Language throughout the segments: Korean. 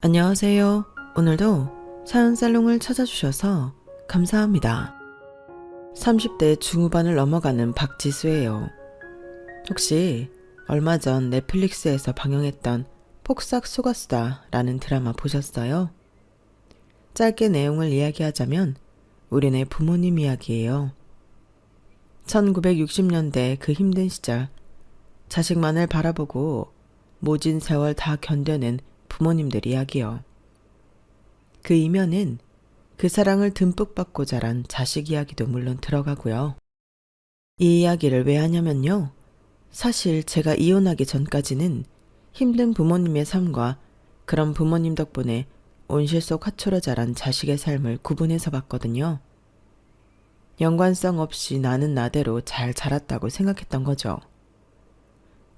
안녕하세요. 오늘도 사연살롱을 찾아주셔서 감사합니다. 30대 중후반을 넘어가는 박지수예요. 혹시 얼마 전 넷플릭스에서 방영했던 폭삭 속았수다 라는 드라마 보셨어요? 짧게 내용을 이야기하자면 우리네 부모님 이야기예요. 1960년대 그 힘든 시절 자식만을 바라보고 모진 세월 다 견뎌낸 부모님들 이야기요. 그 이면엔 그 사랑을 듬뿍 받고 자란 자식 이야기도 물론 들어가고요. 이 이야기를 왜 하냐면요. 사실 제가 이혼하기 전까지는 힘든 부모님의 삶과 그런 부모님 덕분에 온실 속 화초로 자란 자식의 삶을 구분해서 봤거든요. 연관성 없이 나는 나대로 잘 자랐다고 생각했던 거죠.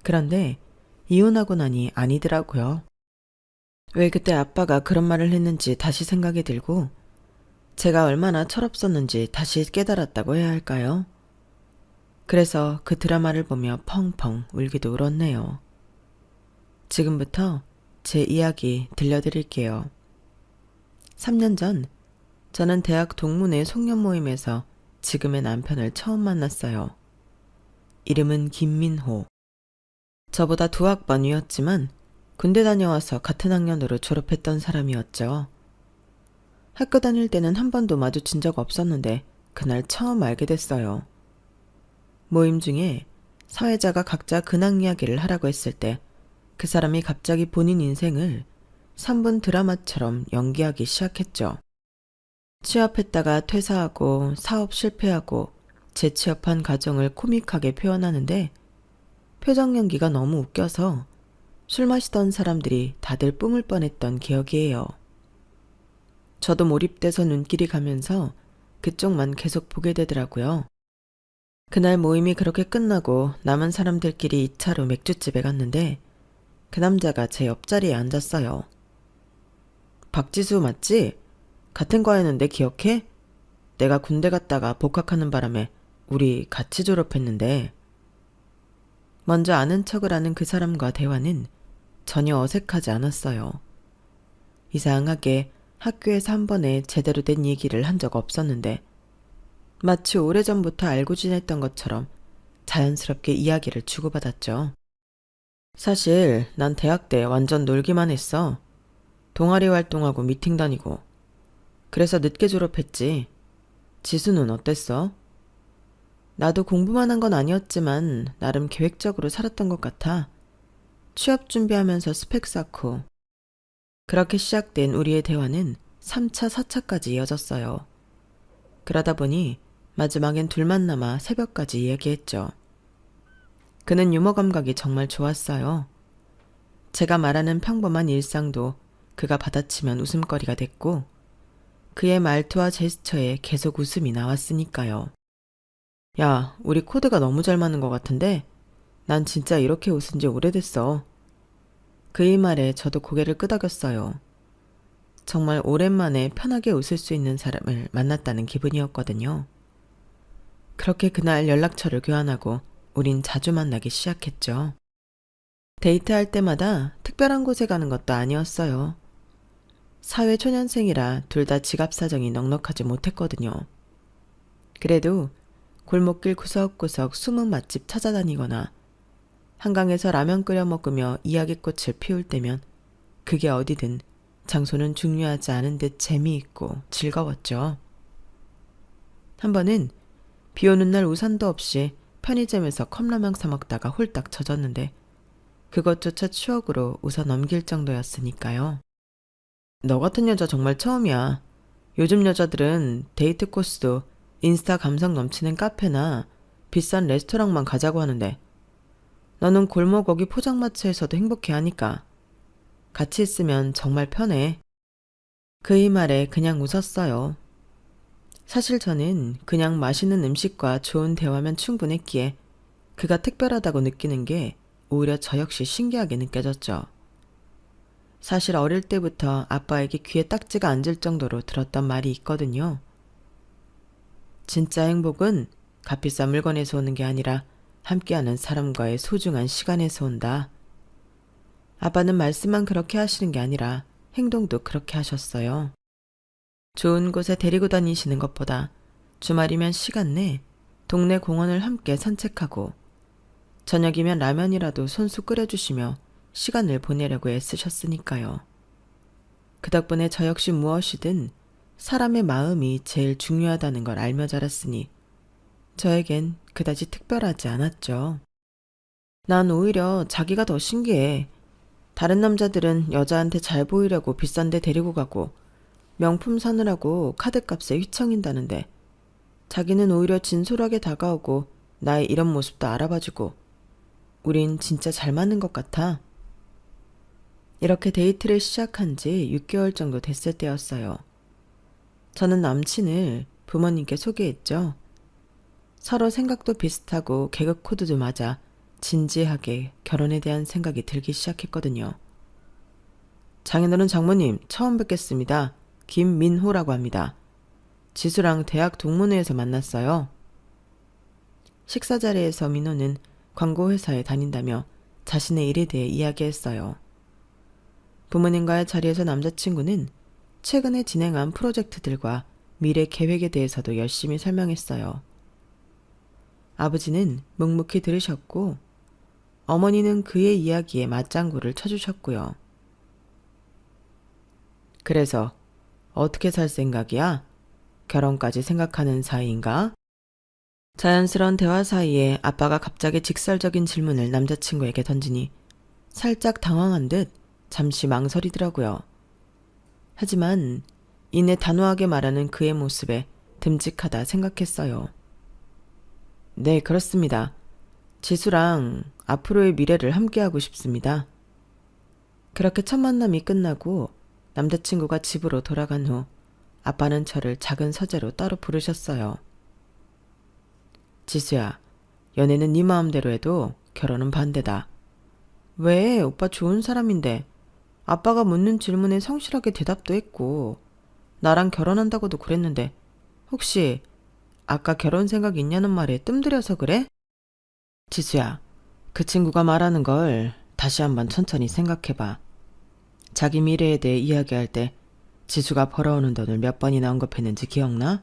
그런데 이혼하고 나니 아니더라고요. 왜 그때 아빠가 그런 말을 했는지 다시 생각이 들고 제가 얼마나 철없었는지 다시 깨달았다고 해야 할까요? 그래서 그 드라마를 보며 펑펑 울기도 울었네요. 지금부터 제 이야기 들려드릴게요. 3년 전 저는 대학 동문회 송년 모임에서 지금의 남편을 처음 만났어요. 이름은 김민호. 저보다 2학번 위였지만 군대 다녀와서 같은 학년으로 졸업했던 사람이었죠. 학교 다닐 때는 한 번도 마주친 적 없었는데 그날 처음 알게 됐어요. 모임 중에 사회자가 각자 근황 이야기를 하라고 했을 때 그 사람이 갑자기 본인 인생을 3분 드라마처럼 연기하기 시작했죠. 취업했다가 퇴사하고 사업 실패하고 재취업한 과정을 코믹하게 표현하는데 표정 연기가 너무 웃겨서 술 마시던 사람들이 다들 뿜을 뻔했던 기억이에요. 저도 몰입돼서 눈길이 가면서 그쪽만 계속 보게 되더라고요. 그날 모임이 그렇게 끝나고 남은 사람들끼리 2차로 맥주집에 갔는데 그 남자가 제 옆자리에 앉았어요. 박지수 맞지? 같은 과였는데 기억해? 내가 군대 갔다가 복학하는 바람에 우리 같이 졸업했는데. 먼저 아는 척을 하는 그 사람과 대화는 전혀 어색하지 않았어요. 이상하게 학교에서 한 번에 제대로 된 얘기를 한 적 없었는데 마치 오래전부터 알고 지냈던 것처럼 자연스럽게 이야기를 주고받았죠. 사실 난 대학 때 완전 놀기만 했어. 동아리 활동하고 미팅 다니고. 그래서 늦게 졸업했지. 지수는 어땠어? 나도 공부만 한 건 아니었지만 나름 계획적으로 살았던 것 같아. 취업 준비하면서 스펙 쌓고. 그렇게 시작된 우리의 대화는 3차, 4차까지 이어졌어요. 그러다 보니 마지막엔 둘만 남아 새벽까지 이야기했죠. 그는 유머 감각이 정말 좋았어요. 제가 말하는 평범한 일상도 그가 받아치면 웃음거리가 됐고 그의 말투와 제스처에 계속 웃음이 나왔으니까요. 야, 우리 코드가 너무 잘 맞는 것 같은데 난 진짜 이렇게 웃은 지 오래됐어. 그의 말에 저도 고개를 끄덕였어요. 정말 오랜만에 편하게 웃을 수 있는 사람을 만났다는 기분이었거든요. 그렇게 그날 연락처를 교환하고 우린 자주 만나기 시작했죠. 데이트할 때마다 특별한 곳에 가는 것도 아니었어요. 사회 초년생이라 둘 다 지갑 사정이 넉넉하지 못했거든요. 그래도 골목길 구석구석 숨은 맛집 찾아다니거나 한강에서 라면 끓여 먹으며 이야기꽃을 피울 때면 그게 어디든 장소는 중요하지 않은 듯 재미있고 즐거웠죠. 한 번은 비 오는 날 우산도 없이 편의점에서 컵라면 사 먹다가 홀딱 젖었는데 그것조차 추억으로 웃어 넘길 정도였으니까요. 너 같은 여자 정말 처음이야. 요즘 여자들은 데이트 코스도 인스타 감성 넘치는 카페나 비싼 레스토랑만 가자고 하는데 너는 골목 어기 포장마차에서도 행복해하니까 같이 있으면 정말 편해. 그의 말에 그냥 웃었어요. 사실 저는 그냥 맛있는 음식과 좋은 대화면 충분했기에 그가 특별하다고 느끼는 게 오히려 저 역시 신기하게 느껴졌죠. 사실 어릴 때부터 아빠에게 귀에 딱지가 앉을 정도로 들었던 말이 있거든요. 진짜 행복은 값비싼 물건에서 오는 게 아니라 함께하는 사람과의 소중한 시간에서 온다. 아빠는 말씀만 그렇게 하시는 게 아니라 행동도 그렇게 하셨어요. 좋은 곳에 데리고 다니시는 것보다 주말이면 시간 내 동네 공원을 함께 산책하고 저녁이면 라면이라도 손수 끓여주시며 시간을 보내려고 애쓰셨으니까요. 그 덕분에 저 역시 무엇이든 사람의 마음이 제일 중요하다는 걸 알며 자랐으니 저에겐 그다지 특별하지 않았죠. 난 오히려 자기가 더 신기해. 다른 남자들은 여자한테 잘 보이려고 비싼 데 데리고 가고 명품 사느라고 카드값에 휘청인다는데 자기는 오히려 진솔하게 다가오고 나의 이런 모습도 알아봐주고 우린 진짜 잘 맞는 것 같아. 이렇게 데이트를 시작한 지 6개월 정도 됐을 때였어요. 저는 남친을 부모님께 소개했죠. 서로 생각도 비슷하고 계급 코드도 맞아 진지하게 결혼에 대한 생각이 들기 시작했거든요. 장인어른 장모님 처음 뵙겠습니다. 김민호라고 합니다. 지수랑 대학 동문회에서 만났어요. 식사 자리에서 민호는 광고회사에 다닌다며 자신의 일에 대해 이야기했어요. 부모님과의 자리에서 남자친구는 최근에 진행한 프로젝트들과 미래 계획에 대해서도 열심히 설명했어요. 아버지는 묵묵히 들으셨고 어머니는 그의 이야기에 맞장구를 쳐주셨고요. 그래서 어떻게 살 생각이야? 결혼까지 생각하는 사이인가? 자연스러운 대화 사이에 아빠가 갑자기 직설적인 질문을 남자친구에게 던지니 살짝 당황한 듯 잠시 망설이더라고요. 하지만 이내 단호하게 말하는 그의 모습에 듬직하다 생각했어요. 네, 그렇습니다. 지수랑 앞으로의 미래를 함께하고 싶습니다. 그렇게 첫 만남이 끝나고 남자친구가 집으로 돌아간 후 아빠는 저를 작은 서재로 따로 부르셨어요. 지수야, 연애는 네 마음대로 해도 결혼은 반대다. 왜? 오빠 좋은 사람인데. 아빠가 묻는 질문에 성실하게 대답도 했고 나랑 결혼한다고도 그랬는데 혹시 아까 결혼 생각 있냐는 말에 뜸들여서 그래? 지수야, 그 친구가 말하는 걸 다시 한번 천천히 생각해봐. 자기 미래에 대해 이야기할 때 지수가 벌어오는 돈을 몇 번이나 언급했는지 기억나?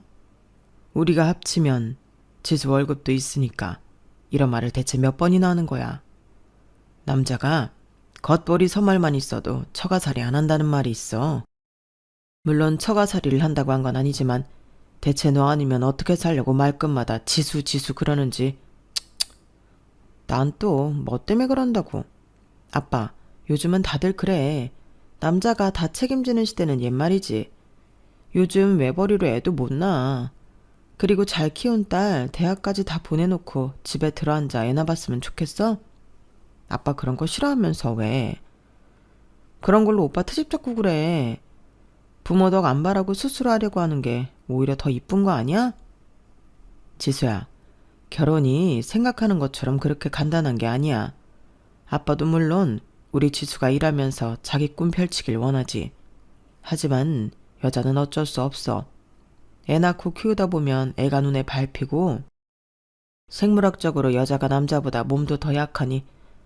우리가 합치면 지수 월급도 있으니까 이런 말을 대체 몇 번이나 하는 거야. 남자가 겉보리 서말만 있어도 처가살이 안 한다는 말이 있어. 물론 처가살이를 한다고 한 건 아니지만 대체 너 아니면 어떻게 살려고 말끝마다 지수 지수 그러는지. 난 또 뭐 때문에 그런다고. 아빠, 요즘은 다들 그래. 남자가 다 책임지는 시대는 옛말이지. 요즘 외벌이로 애도 못 낳아. 그리고 잘 키운 딸 대학까지 다 보내놓고 집에 들어앉아 애나 봤으면 좋겠어? 아빠 그런 거 싫어하면서 왜? 그런 걸로 오빠 트집 잡고 그래. 부모 덕 안 바라고 스스로 하려고 하는 게 오히려 더 이쁜 거 아니야? 지수야, 결혼이 생각하는 것처럼 그렇게 간단한 게 아니야. 아빠도 물론 우리 지수가 일하면서 자기 꿈 펼치길 원하지. 하지만 여자는 어쩔 수 없어. 애 낳고 키우다 보면 애가 눈에 밟히고 생물학적으로 여자가 남자보다 몸도 더 약하니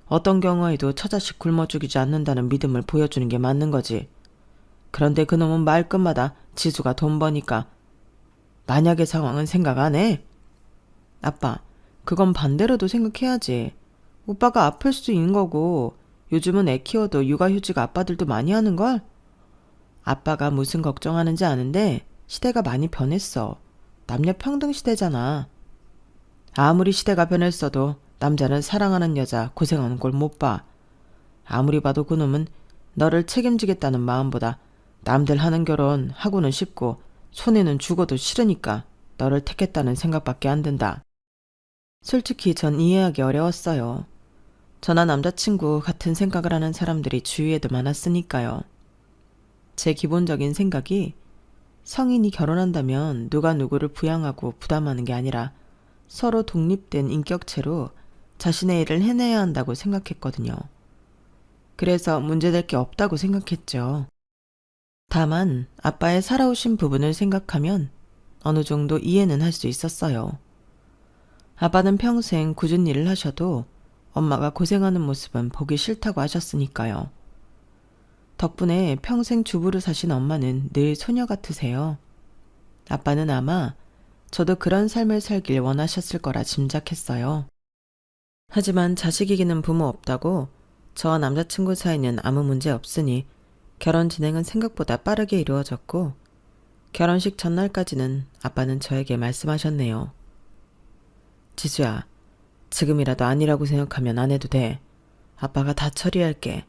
어떤 경우에도 처자식 굶어 죽이지 않는다는 믿음을 보여주는 게 맞는 거지. 그런데 그놈은 말끝마다 지수가 돈 버니까 만약의 상황은 생각 안 해? 아빠, 그건 반대로도 생각해야지. 오빠가 아플 수도 있는 거고 요즘은 애 키워도 육아휴직 아빠들도 많이 하는걸? 아빠가 무슨 걱정하는지 아는데 시대가 많이 변했어. 남녀 평등 시대잖아. 아무리 시대가 변했어도 남자는 사랑하는 여자 고생하는 걸 못 봐. 아무리 봐도 그놈은 너를 책임지겠다는 마음보다 남들 하는 결혼 하고는 싶고 손해는 죽어도 싫으니까 너를 택했다는 생각밖에 안 든다. 솔직히 전 이해하기 어려웠어요. 저나 남자친구 같은 생각을 하는 사람들이 주위에도 많았으니까요. 제 기본적인 생각이 성인이 결혼한다면 누가 누구를 부양하고 부담하는 게 아니라 서로 독립된 인격체로 자신의 일을 해내야 한다고 생각했거든요. 그래서 문제될 게 없다고 생각했죠. 다만 아빠의 살아오신 부분을 생각하면 어느 정도 이해는 할 수 있었어요. 아빠는 평생 굳은 일을 하셔도 엄마가 고생하는 모습은 보기 싫다고 하셨으니까요. 덕분에 평생 주부로 사신 엄마는 늘 소녀 같으세요. 아빠는 아마 저도 그런 삶을 살길 원하셨을 거라 짐작했어요. 하지만 자식 이기는 부모 없다고 저와 남자친구 사이는 아무 문제 없으니 결혼 진행은 생각보다 빠르게 이루어졌고 결혼식 전날까지는 아빠는 저에게 말씀하셨네요. 지수야, 지금이라도 아니라고 생각하면 안 해도 돼. 아빠가 다 처리할게.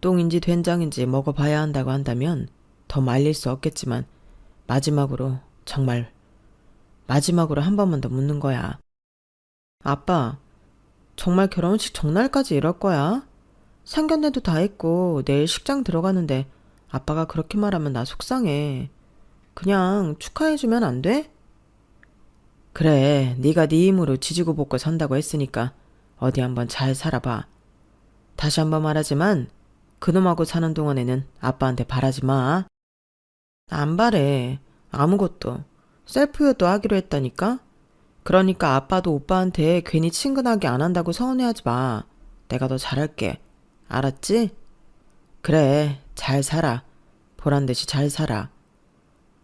똥인지 된장인지 먹어봐야 한다고 한다면 더 말릴 수 없겠지만 마지막으로, 정말 마지막으로 한 번만 더 묻는 거야. 아빠, 정말 결혼식 전날까지 이럴 거야? 상견례도 다 했고 내일 식장 들어가는데 아빠가 그렇게 말하면 나 속상해. 그냥 축하해주면 안 돼? 그래, 네가 네 힘으로 지지고 볶고 산다고 했으니까 어디 한번 잘 살아봐. 다시 한번 말하지만 그놈하고 사는 동안에는 아빠한테 바라지 마. 안 바래. 아무것도. 셀프효도 하기로 했다니까? 그러니까 아빠도 오빠한테 괜히 친근하게 안 한다고 서운해하지 마. 내가 더 잘할게. 알았지? 그래, 잘 살아. 보란듯이 잘 살아.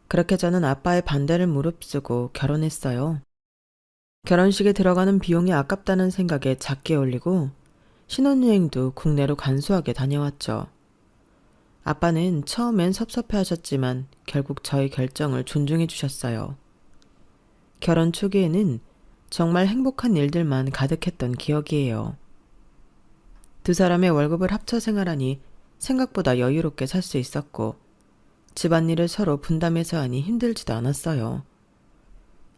그렇게 저는 아빠의 반대를 무릅쓰고 결혼했어요. 결혼식에 들어가는 비용이 아깝다는 생각에 작게 올리고 신혼여행도 국내로 간소하게 다녀왔죠. 아빠는 처음엔 섭섭해하셨지만 결국 저의 결정을 존중해 주셨어요. 결혼 초기에는 정말 행복한 일들만 가득했던 기억이에요. 두 사람의 월급을 합쳐 생활하니 생각보다 여유롭게 살 수 있었고 집안일을 서로 분담해서 하니 힘들지도 않았어요.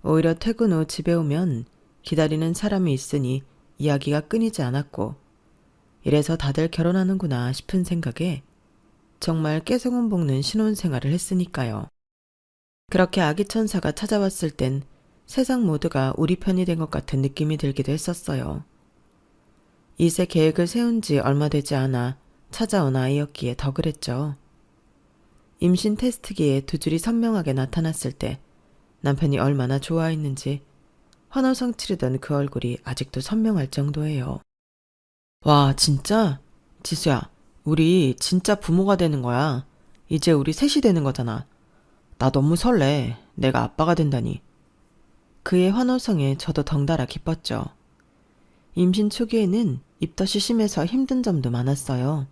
오히려 퇴근 후 집에 오면 기다리는 사람이 있으니 이야기가 끊이지 않았고 이래서 다들 결혼하는구나 싶은 생각에 정말 깨소금 볶는 신혼생활을 했으니까요. 그렇게 아기 천사가 찾아왔을 땐 세상 모두가 우리 편이 된 것 같은 느낌이 들기도 했었어요. 이세 계획을 세운 지 얼마 되지 않아 찾아온 아이였기에 더 그랬죠. 임신 테스트기에 두 줄이 선명하게 나타났을 때 남편이 얼마나 좋아했는지 환호성 치르던 그 얼굴이 아직도 선명할 정도예요. 와, 진짜? 지수야, 우리 진짜 부모가 되는 거야. 이제 우리 셋이 되는 거잖아. 나 너무 설레. 내가 아빠가 된다니. 그의 환호성에 저도 덩달아 기뻤죠. 임신 초기에는 입덧이 심해서 힘든 점도 많았어요.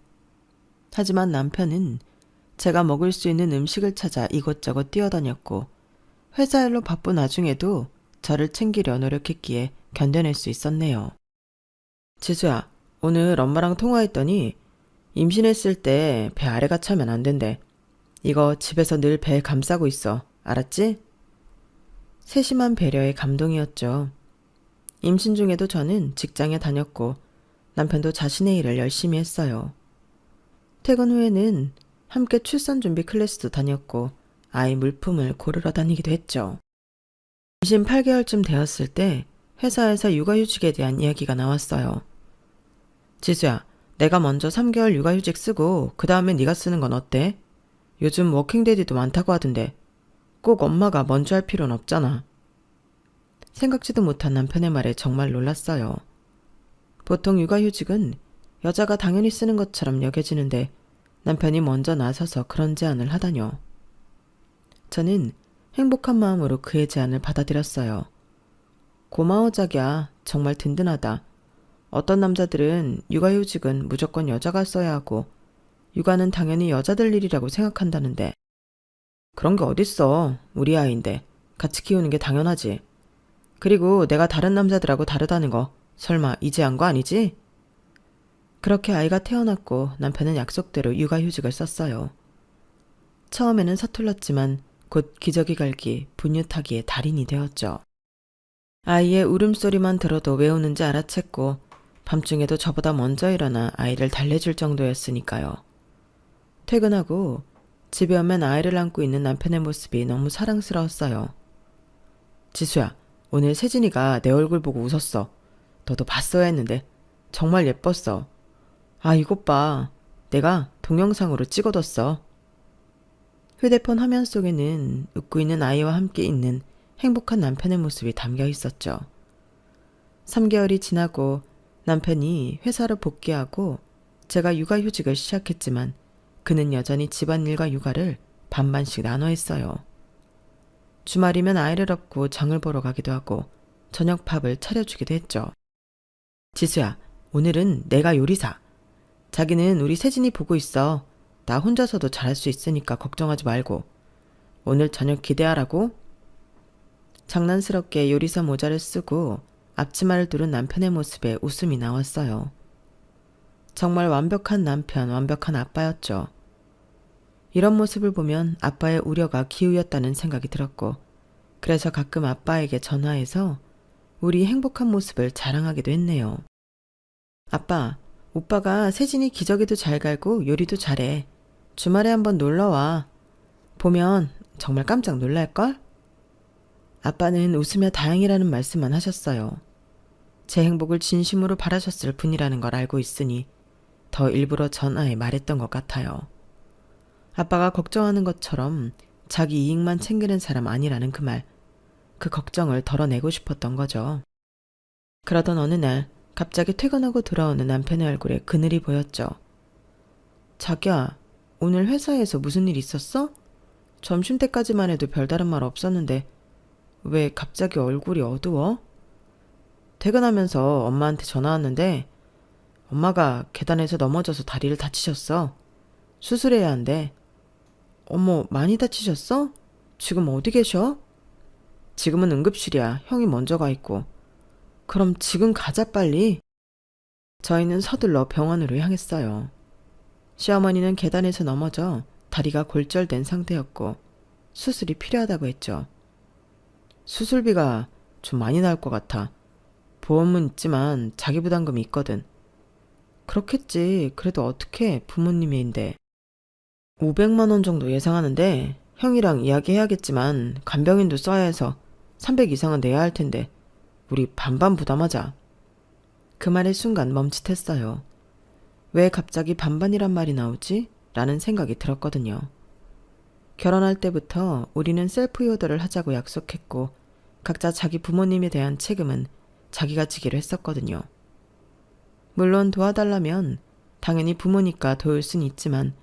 하지만 남편은 제가 먹을 수 있는 음식을 찾아 이곳저곳 뛰어다녔고 회사 일로 바쁜 와중에도 저를 챙기려 노력했기에 견뎌낼 수 있었네요. 지수야, 오늘 엄마랑 통화했더니 임신했을 때 배 아래가 차면 안 된대. 이거 집에서 늘 배 감싸고 있어. 알았지? 세심한 배려에 감동이었죠. 임신 중에도 저는 직장에 다녔고 남편도 자신의 일을 열심히 했어요. 퇴근 후에는 함께 출산 준비 클래스도 다녔고 아이 물품을 고르러 다니기도 했죠. 임신 8개월쯤 되었을 때 회사에서 육아휴직에 대한 이야기가 나왔어요. 지수야, 내가 먼저 3개월 육아휴직 쓰고 그 다음에 네가 쓰는 건 어때? 요즘 워킹데디도 많다고 하던데 꼭 엄마가 먼저 할 필요는 없잖아. 생각지도 못한 남편의 말에 정말 놀랐어요. 보통 육아휴직은 여자가 당연히 쓰는 것처럼 여겨지는데 남편이 먼저 나서서 그런 제안을 하다뇨. 저는 행복한 마음으로 그의 제안을 받아들였어요. 고마워 자기야. 정말 든든하다. 어떤 남자들은 육아휴직은 무조건 여자가 써야 하고 육아는 당연히 여자들 일이라고 생각한다는데 그런 게 어딨어. 우리 아이인데 같이 키우는 게 당연하지. 그리고 내가 다른 남자들하고 다르다는 거 설마 이제 한 거 아니지? 그렇게 아이가 태어났고 남편은 약속대로 육아휴직을 썼어요. 처음에는 서툴렀지만 곧 기저귀 갈기, 분유 타기의 달인이 되었죠. 아이의 울음소리만 들어도 외우는지 알아챘고 밤중에도 저보다 먼저 일어나 아이를 달래줄 정도였으니까요. 퇴근하고 집에 오면 아이를 안고 있는 남편의 모습이 너무 사랑스러웠어요. 지수야, 오늘 세진이가 내 얼굴 보고 웃었어. 너도 봤어야 했는데 정말 예뻤어. 아, 이것 봐. 내가 동영상으로 찍어뒀어. 휴대폰 화면 속에는 웃고 있는 아이와 함께 있는 행복한 남편의 모습이 담겨 있었죠. 3개월이 지나고 남편이 회사로 복귀하고 제가 육아휴직을 시작했지만 그는 여전히 집안일과 육아를 반반씩 나눠 했어요. 주말이면 아이를 업고 장을 보러 가기도 하고 저녁 밥을 차려주기도 했죠. 지수야, 오늘은 내가 요리사. 자기는 우리 세진이 보고 있어. 나 혼자서도 잘할 수 있으니까 걱정하지 말고. 오늘 저녁 기대하라고. 장난스럽게 요리사 모자를 쓰고 앞치마를 두른 남편의 모습에 웃음이 나왔어요. 정말 완벽한 남편, 완벽한 아빠였죠. 이런 모습을 보면 아빠의 우려가 기우였다는 생각이 들었고, 그래서 가끔 아빠에게 전화해서 우리 행복한 모습을 자랑하기도 했네요. 아빠, 오빠가 세진이 기저귀도 잘 갈고 요리도 잘해. 주말에 한번 놀러와. 보면 정말 깜짝 놀랄걸? 아빠는 웃으며 다행이라는 말씀만 하셨어요. 제 행복을 진심으로 바라셨을 분이라는 걸 알고 있으니 더 일부러 전화해 말했던 것 같아요. 아빠가 걱정하는 것처럼 자기 이익만 챙기는 사람 아니라는 그 말, 그 걱정을 덜어내고 싶었던 거죠. 그러던 어느 날 갑자기 퇴근하고 돌아오는 남편의 얼굴에 그늘이 보였죠. 자기야, 오늘 회사에서 무슨 일 있었어? 점심때까지만 해도 별다른 말 없었는데 왜 갑자기 얼굴이 어두워? 퇴근하면서 엄마한테 전화 왔는데 엄마가 계단에서 넘어져서 다리를 다치셨어. 수술해야 한대. 어머, 많이 다치셨어? 지금 어디 계셔? 지금은 응급실이야. 형이 먼저 가 있고. 그럼 지금 가자 빨리. 저희는 서둘러 병원으로 향했어요. 시어머니는 계단에서 넘어져 다리가 골절된 상태였고 수술이 필요하다고 했죠. 수술비가 좀 많이 나올 것 같아. 보험은 있지만 자기 부담금이 있거든. 그렇겠지. 그래도 어떻게 부모님인데. 500만 원 정도 예상하는데 형이랑 이야기해야겠지만 간병인도 써야 해서 300 이상은 내야 할 텐데 우리 반반 부담하자. 그 말의 순간 멈칫했어요. 왜 갑자기 반반이란 말이 나오지? 라는 생각이 들었거든요. 결혼할 때부터 우리는 셀프 효도를 하자고 약속했고 각자 자기 부모님에 대한 책임은 자기가 지기로 했었거든요. 물론 도와달라면 당연히 부모니까 도울 순 있지만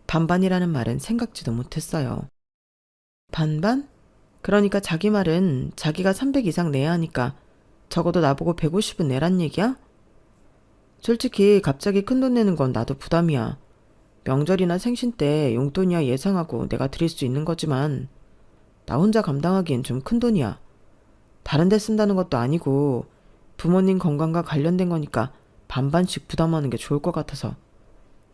반반이라는 말은 생각지도 못했어요. 반반? 그러니까 자기 말은 자기가 300 이상 내야 하니까 적어도 나보고 150은 내란 얘기야? 솔직히 갑자기 큰돈 내는 건 나도 부담이야. 명절이나 생신 때 용돈이야 예상하고 내가 드릴 수 있는 거지만 나 혼자 감당하기엔 좀 큰돈이야. 다른 데 쓴다는 것도 아니고 부모님 건강과 관련된 거니까 반반씩 부담하는 게 좋을 것 같아서.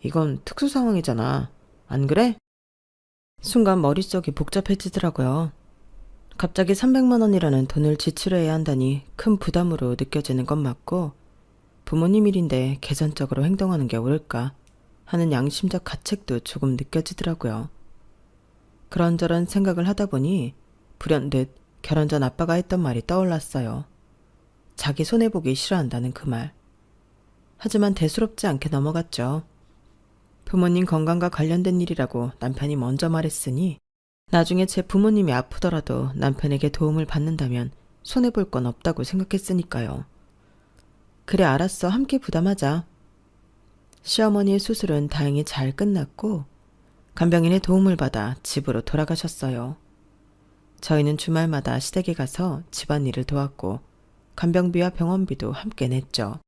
이건 특수 상황이잖아. 안 그래? 순간 머릿속이 복잡해지더라고요. 갑자기 300만 원이라는 돈을 지출해야 한다니 큰 부담으로 느껴지는 건 맞고 부모님 일인데 계산적으로 행동하는 게 옳을까 하는 양심적 가책도 조금 느껴지더라고요. 그런저런 생각을 하다 보니 불현듯 결혼 전 아빠가 했던 말이 떠올랐어요. 자기 손해보기 싫어한다는 그 말. 하지만 대수롭지 않게 넘어갔죠. 부모님 건강과 관련된 일이라고 남편이 먼저 말했으니 나중에 제 부모님이 아프더라도 남편에게 도움을 받는다면 손해볼 건 없다고 생각했으니까요. 그래 알았어. 함께 부담하자. 시어머니의 수술은 다행히 잘 끝났고 간병인의 도움을 받아 집으로 돌아가셨어요. 저희는 주말마다 시댁에 가서 집안일을 도왔고 간병비와 병원비도 함께 냈죠.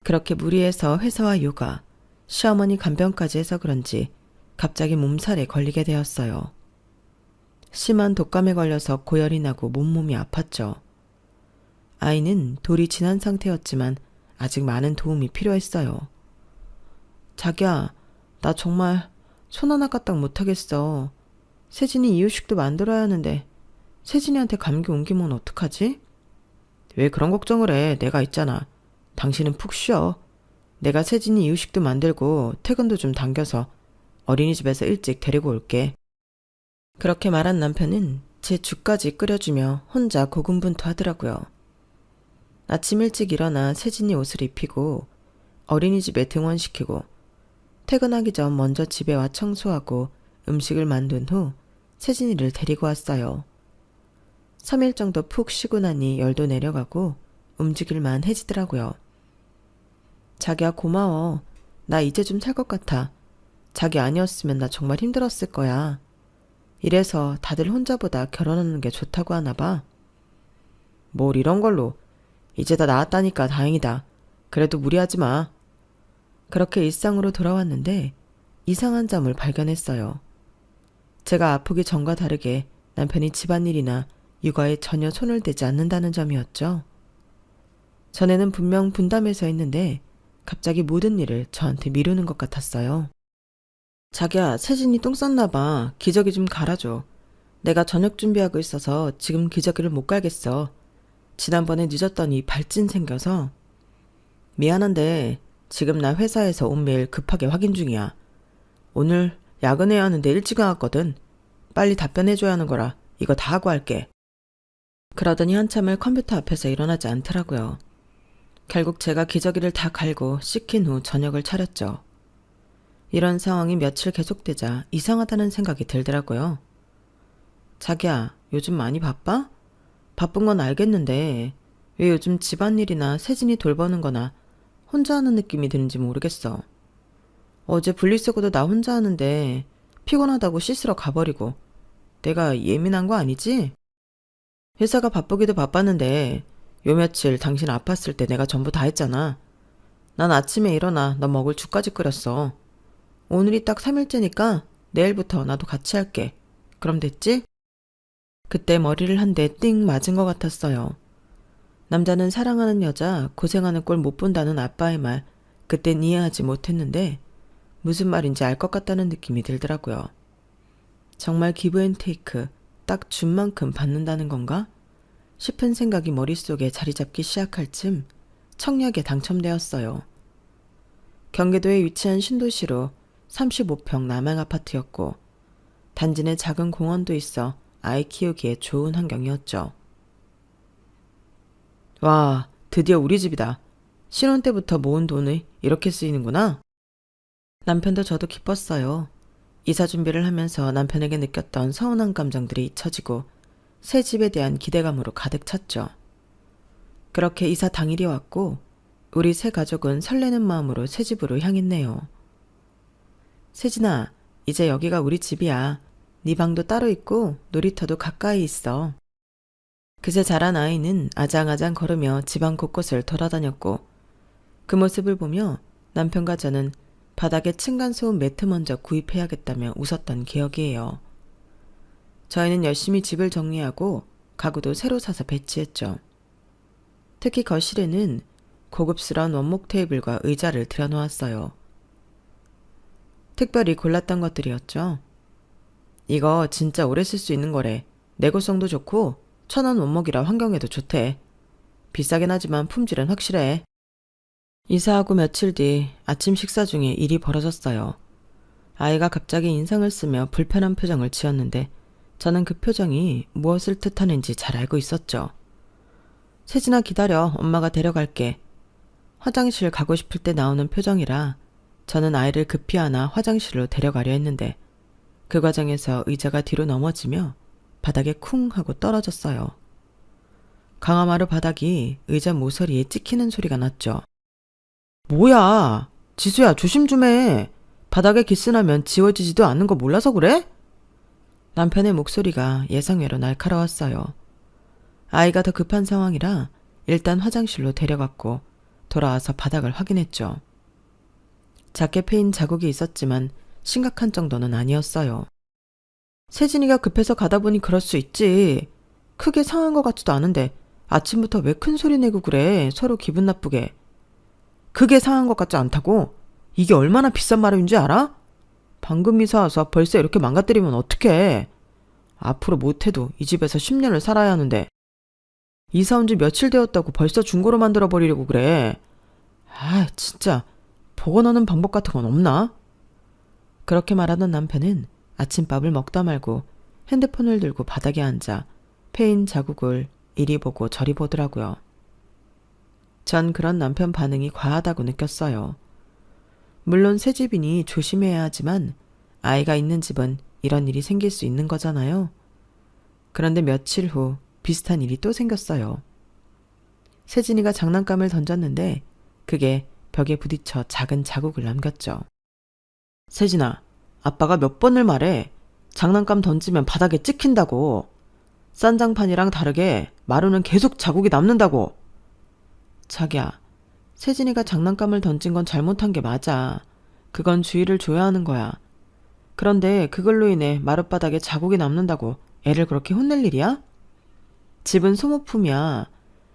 그렇게 무리해서 회사와 육아, 시어머니 간병까지 해서 그런지 갑자기 몸살에 걸리게 되었어요. 심한 독감에 걸려서 고열이 나고 몸이 아팠죠. 아이는 돌이 지난 상태였지만 아직 많은 도움이 필요했어요. 자기야, 나 정말 손 하나 까딱 못하겠어. 세진이 이유식도 만들어야 하는데 세진이한테 감기 옮기면 어떡하지? 왜 그런 걱정을 해? 내가 있잖아. 당신은 푹 쉬어. 내가 세진이 이유식도 만들고 퇴근도 좀 당겨서 어린이집에서 일찍 데리고 올게. 그렇게 말한 남편은 제 죽까지 끓여주며 혼자 고군분투하더라고요. 아침 일찍 일어나 세진이 옷을 입히고 어린이집에 등원시키고 퇴근하기 전 먼저 집에 와 청소하고 음식을 만든 후 세진이를 데리고 왔어요. 3일 정도 푹 쉬고 나니 열도 내려가고 움직일만 해지더라고요. 자기야 고마워. 나 이제 좀 살 것 같아. 자기 아니었으면 나 정말 힘들었을 거야. 이래서 다들 혼자보다 결혼하는 게 좋다고 하나 봐. 뭘 이런 걸로. 이제 다 나았다니까 다행이다. 그래도 무리하지 마. 그렇게 일상으로 돌아왔는데 이상한 점을 발견했어요. 제가 아프기 전과 다르게 남편이 집안일이나 육아에 전혀 손을 대지 않는다는 점이었죠. 전에는 분명 분담해서 했는데 갑자기 모든 일을 저한테 미루는 것 같았어요. 자기야, 세진이 똥 쌌나 봐. 기저귀 좀 갈아줘. 내가 저녁 준비하고 있어서 지금 기저귀를 못 갈겠어. 지난번에 늦었더니 발진 생겨서. 미안한데 지금 나 회사에서 온 메일 급하게 확인 중이야. 오늘 야근해야 하는데 일찍 나왔거든. 빨리 답변해줘야 하는 거라 이거 다 하고 할게. 그러더니 한참을 컴퓨터 앞에서 일어나지 않더라고요. 결국 제가 기저귀를 다 갈고 씻긴 후 저녁을 차렸죠. 이런 상황이 며칠 계속되자 이상하다는 생각이 들더라고요. 자기야, 요즘 많이 바빠? 바쁜 건 알겠는데 왜 요즘 집안일이나 세진이 돌보는 거나 혼자 하는 느낌이 드는지 모르겠어. 어제 분리수거도 나 혼자 하는데 피곤하다고 씻으러 가버리고. 내가 예민한 거 아니지? 회사가 바쁘기도 바빴는데 요 며칠 당신 아팠을 때 내가 전부 다 했잖아. 난 아침에 일어나 너 먹을 죽까지 끓였어. 오늘이 딱 3일째니까 내일부터 나도 같이 할게. 그럼 됐지? 그때 머리를 한 대 띵 맞은 것 같았어요. 남자는 사랑하는 여자 고생하는 꼴 못 본다는 아빠의 말 그땐 이해하지 못했는데 무슨 말인지 알 것 같다는 느낌이 들더라고요. 정말 기브앤테이크 딱 준 만큼 받는다는 건가? 싶은 생각이 머릿속에 자리 잡기 시작할 즈음 청약에 당첨되었어요. 경기도에 위치한 신도시로 35평 남양 아파트였고 단지 내 작은 공원도 있어 아이 키우기에 좋은 환경이었죠. 와, 드디어 우리 집이다. 신혼 때부터 모은 돈이 이렇게 쓰이는구나. 남편도 저도 기뻤어요. 이사 준비를 하면서 남편에게 느꼈던 서운한 감정들이 잊혀지고 새 집에 대한 기대감으로 가득 찼죠. 그렇게 이사 당일이 왔고 우리 세 가족은 설레는 마음으로 새 집으로 향했네요. 세진아, 이제 여기가 우리 집이야. 네 방도 따로 있고 놀이터도 가까이 있어. 그새 자란 아이는 아장아장 걸으며 집안 곳곳을 돌아다녔고 그 모습을 보며 남편과 저는 바닥에 층간소음 매트 먼저 구입해야겠다며 웃었던 기억이에요. 저희는 열심히 집을 정리하고 가구도 새로 사서 배치했죠. 특히 거실에는 고급스러운 원목 테이블과 의자를 들여놓았어요. 특별히 골랐던 것들이었죠. 이거 진짜 오래 쓸 수 있는 거래. 내구성도 좋고 1,000원 원목이라 환경에도 좋대. 비싸긴 하지만 품질은 확실해. 이사하고 며칠 뒤 아침 식사 중에 일이 벌어졌어요. 아이가 갑자기 인상을 쓰며 불편한 표정을 지었는데 저는 그 표정이 무엇을 뜻하는지 잘 알고 있었죠. 세진아 기다려. 엄마가 데려갈게. 화장실 가고 싶을 때 나오는 표정이라 저는 아이를 급히 안아 화장실로 데려가려 했는데 그 과정에서 의자가 뒤로 넘어지며 바닥에 쿵 하고 떨어졌어요. 강화마루 바닥이 의자 모서리에 찍히는 소리가 났죠. 뭐야? 지수야, 조심 좀 해. 바닥에 기스나면 지워지지도 않는 거 몰라서 그래? 남편의 목소리가 예상외로 날카로웠어요. 아이가 더 급한 상황이라 일단 화장실로 데려갔고 돌아와서 바닥을 확인했죠. 작게 패인 자국이 있었지만 심각한 정도는 아니었어요. 세진이가 급해서 가다 보니 그럴 수 있지. 크게 상한 것 같지도 않은데 아침부터 왜 큰 소리 내고 그래. 서로 기분 나쁘게. 크게 상한 것 같지 않다고? 이게 얼마나 비싼 마루인지 알아? 방금 이사 와서 벌써 이렇게 망가뜨리면 어떡해. 앞으로 못해도 이 집에서 10년을 살아야 하는데 이사 온 지 며칠 되었다고 벌써 중고로 만들어버리려고 그래. 아, 진짜 복원하는 방법 같은 건 없나? 그렇게 말하던 남편은 아침밥을 먹다 말고 핸드폰을 들고 바닥에 앉아 패인 자국을 이리 보고 저리 보더라고요. 전 그런 남편 반응이 과하다고 느꼈어요. 물론 새 집이니 조심해야 하지만 아이가 있는 집은 이런 일이 생길 수 있는 거잖아요. 그런데 며칠 후 비슷한 일이 또 생겼어요. 세진이가 장난감을 던졌는데 그게 벽에 부딪혀 작은 자국을 남겼죠. 세진아, 아빠가 몇 번을 말해. 장난감 던지면 바닥에 찍힌다고. 싼장판이랑 다르게 마루는 계속 자국이 남는다고. 자기야, 세진이가 장난감을 던진 건 잘못한 게 맞아. 그건 주의를 줘야 하는 거야. 그런데 그걸로 인해 마룻바닥에 자국이 남는다고 애를 그렇게 혼낼 일이야? 집은 소모품이야.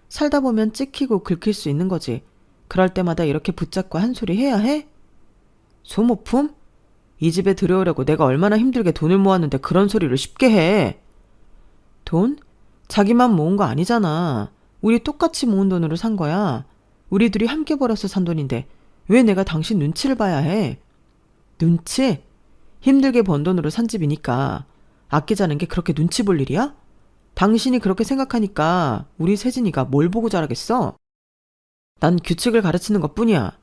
살다 보면 찍히고 긁힐 수 있는 거지. 그럴 때마다 이렇게 붙잡고 한 소리 해야 해? 소모품? 이 집에 들여오려고 내가 얼마나 힘들게 돈을 모았는데 그런 소리를 쉽게 해. 돈? 자기만 모은 거 아니잖아. 우리 똑같이 모은 돈으로 산 거야. 우리 둘이 함께 벌어서 산 돈인데 왜 내가 당신 눈치를 봐야 해? 눈치? 힘들게 번 돈으로 산 집이니까 아끼자는 게 그렇게 눈치 볼 일이야? 당신이 그렇게 생각하니까 우리 세진이가 뭘 보고 자라겠어? 난 규칙을 가르치는 것뿐이야.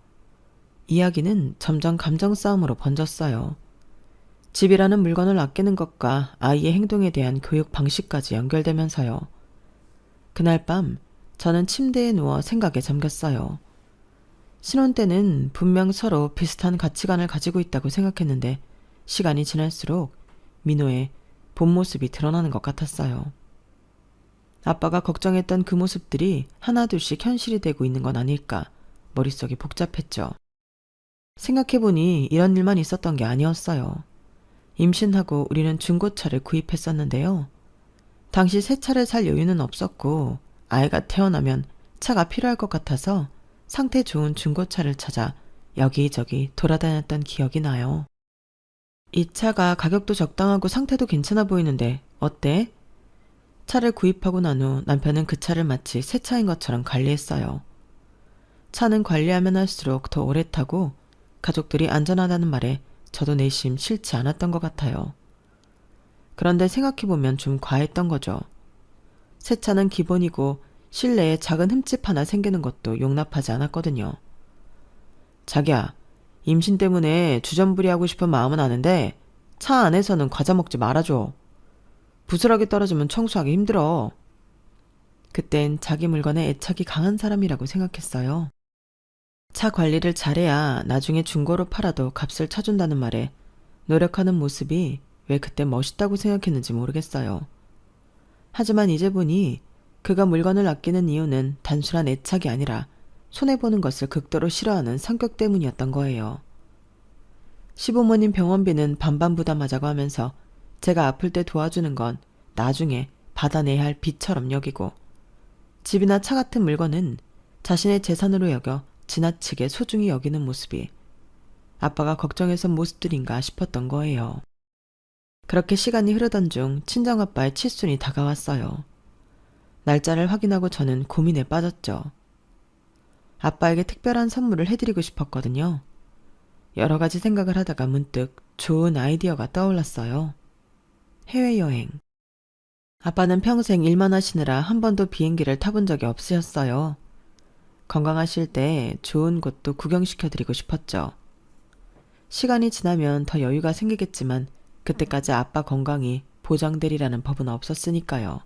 이야기는 점점 감정 싸움으로 번졌어요. 집이라는 물건을 아끼는 것과 아이의 행동에 대한 교육 방식까지 연결되면서요. 그날 밤 저는 침대에 누워 생각에 잠겼어요. 신혼 때는 분명 서로 비슷한 가치관을 가지고 있다고 생각했는데 시간이 지날수록 민호의 본 모습이 드러나는 것 같았어요. 아빠가 걱정했던 그 모습들이 하나둘씩 현실이 되고 있는 건 아닐까 머릿속이 복잡했죠. 생각해보니 이런 일만 있었던 게 아니었어요. 임신하고 우리는 중고차를 구입했었는데요. 당시 새 차를 살 여유는 없었고 아이가 태어나면 차가 필요할 것 같아서 상태 좋은 중고차를 찾아 여기저기 돌아다녔던 기억이 나요. 이 차가 가격도 적당하고 상태도 괜찮아 보이는데 어때? 차를 구입하고 난 후 남편은 그 차를 마치 새 차인 것처럼 관리했어요. 차는 관리하면 할수록 더 오래 타고 가족들이 안전하다는 말에 저도 내심 싫지 않았던 것 같아요. 그런데 생각해보면 좀 과했던 거죠. 새 차는 기본이고 실내에 작은 흠집 하나 생기는 것도 용납하지 않았거든요. 자기야, 임신 때문에 주전부리하고 싶은 마음은 아는데 차 안에서는 과자 먹지 말아줘. 부스러기 떨어지면 청소하기 힘들어. 그땐 자기 물건에 애착이 강한 사람이라고 생각했어요. 차 관리를 잘해야 나중에 중고로 팔아도 값을 쳐준다는 말에 노력하는 모습이 왜 그때 멋있다고 생각했는지 모르겠어요. 하지만 이제 보니 그가 물건을 아끼는 이유는 단순한 애착이 아니라 손해보는 것을 극도로 싫어하는 성격 때문이었던 거예요. 시부모님 병원비는 반반 부담하자고 하면서 제가 아플 때 도와주는 건 나중에 받아내야 할 빚처럼 여기고 집이나 차 같은 물건은 자신의 재산으로 여겨 지나치게 소중히 여기는 모습이 아빠가 걱정해서 모습들인가 싶었던 거예요. 그렇게 시간이 흐르던 중 친정아빠의 칠순이 다가왔어요. 날짜를 확인하고 저는 고민에 빠졌죠. 아빠에게 특별한 선물을 해드리고 싶었거든요. 여러 가지 생각을 하다가 문득 좋은 아이디어가 떠올랐어요. 해외여행. 아빠는 평생 일만 하시느라 한 번도 비행기를 타본 적이 없으셨어요. 건강하실 때 좋은 곳도 구경시켜드리고 싶었죠. 시간이 지나면 더 여유가 생기겠지만 그때까지 아빠 건강이 보장되리라는 법은 없었으니까요.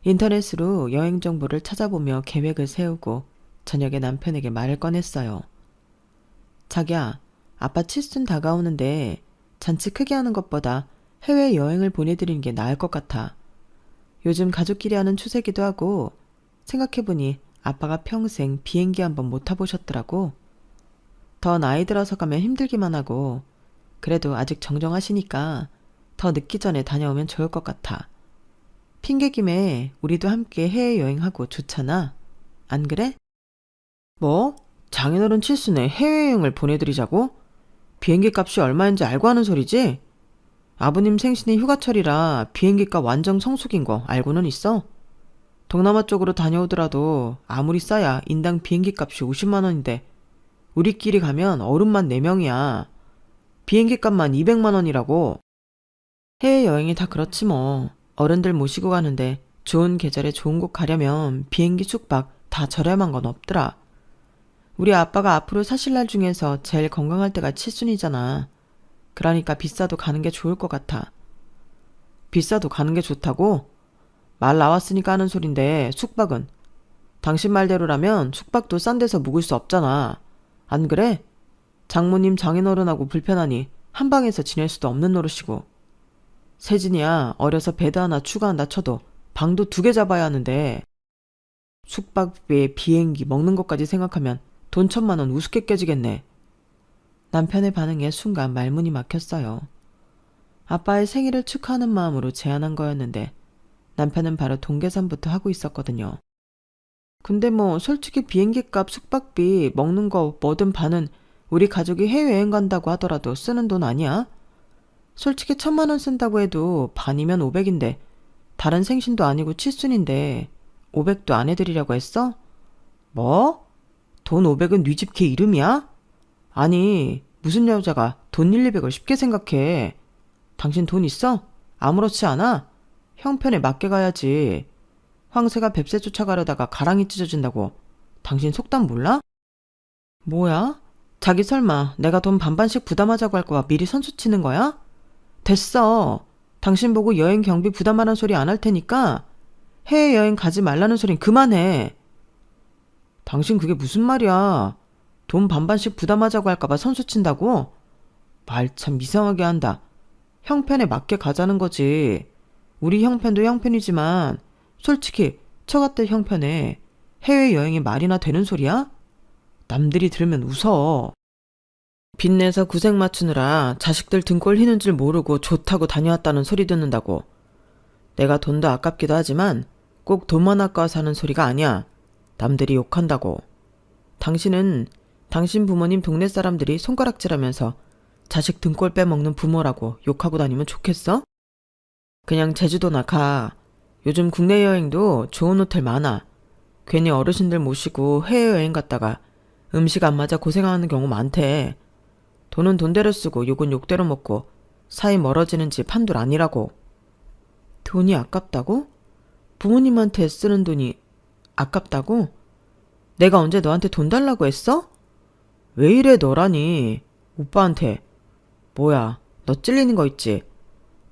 인터넷으로 여행 정보를 찾아보며 계획을 세우고 저녁에 남편에게 말을 꺼냈어요. 자기야, 아빠 칠순 다가오는데 잔치 크게 하는 것보다 해외여행을 보내드리는 게 나을 것 같아. 요즘 가족끼리 하는 추세기도 하고 생각해보니 아빠가 평생 비행기 한 번 못 타보셨더라고. 더 나이 들어서 가면 힘들기만 하고 그래도 아직 정정하시니까 더 늦기 전에 다녀오면 좋을 것 같아. 핑계김에 우리도 함께 해외여행하고 좋잖아. 안 그래? 뭐? 장인어른 칠순에 해외여행을 보내드리자고? 비행기 값이 얼마인지 알고 하는 소리지? 아버님 생신이 휴가철이라 비행기값 완전 성수기인 거 알고는 있어? 동남아 쪽으로 다녀오더라도 아무리 싸야 인당 비행기 값이 50만 원인데 우리끼리 가면 어른만 4명이야. 비행기 값만 200만 원이라고. 해외여행이 다 그렇지 뭐. 어른들 모시고 가는데 좋은 계절에 좋은 곳 가려면 비행기 숙박 다 저렴한 건 없더라. 우리 아빠가 앞으로 사실 날 중에서 제일 건강할 때가 칠순이잖아. 그러니까 비싸도 가는 게 좋을 것 같아. 비싸도 가는 게 좋다고? 말 나왔으니까 하는 소린데 숙박은? 당신 말대로라면 숙박도 싼 데서 묵을 수 없잖아. 안 그래? 장모님 장인어른하고 불편하니 한 방에서 지낼 수도 없는 노릇이고. 세진이야 어려서 베드 하나 추가한다 쳐도 방도 2개 잡아야 하는데 숙박비에 비행기 먹는 것까지 생각하면 돈 1,000만 원 우습게 깨지겠네. 남편의 반응에 순간 말문이 막혔어요. 아빠의 생일을 축하하는 마음으로 제안한 거였는데 남편은 바로 돈 계산부터 하고 있었거든요. 근데 뭐 솔직히 비행기값, 숙박비, 먹는 거 뭐든 반은 우리 가족이 해외여행 간다고 하더라도 쓰는 돈 아니야? 솔직히 1,000만 원 쓴다고 해도 반이면 500인데 다른 생신도 아니고 칠순인데 500도 안 해드리려고 했어? 뭐? 돈 500은 네 집 걔 이름이야? 아니 무슨 여자가 돈 1,200을 쉽게 생각해. 당신 돈 있어? 아무렇지 않아? 형편에 맞게 가야지. 황새가 뱁새 쫓아가려다가 가랑이 찢어진다고. 당신 속담 몰라? 뭐야? 자기 설마 내가 돈 반반씩 부담하자고 할거봐 미리 선수 치는 거야? 됐어. 당신 보고 여행 경비 부담하라는 소리 안 할 테니까 해외여행 가지 말라는 소린 그만해. 당신 그게 무슨 말이야. 돈 반반씩 부담하자고 할까봐 선수 친다고? 말 참 이상하게 한다. 형편에 맞게 가자는 거지. 우리 형편도 형편이지만 솔직히 처갓들 형편에 해외여행이 말이나 되는 소리야? 남들이 들으면 웃어. 빚내서 구색 맞추느라 자식들 등골 휘는 줄 모르고 좋다고 다녀왔다는 소리 듣는다고. 내가 돈도 아깝기도 하지만 꼭 돈만 아까워서 하는 소리가 아니야. 남들이 욕한다고. 당신은 당신 부모님 동네 사람들이 손가락질하면서 자식 등골 빼먹는 부모라고 욕하고 다니면 좋겠어? 그냥 제주도나 가. 요즘 국내 여행도 좋은 호텔 많아. 괜히 어르신들 모시고 해외여행 갔다가 음식 안 맞아 고생하는 경우 많대. 돈은 돈대로 쓰고 욕은 욕대로 먹고 사이 멀어지는 집 한둘 아니라고. 돈이 아깝다고? 부모님한테 쓰는 돈이 아깝다고? 내가 언제 너한테 돈 달라고 했어? 왜 이래 너라니. 오빠한테. 뭐야 너 찔리는 거 있지?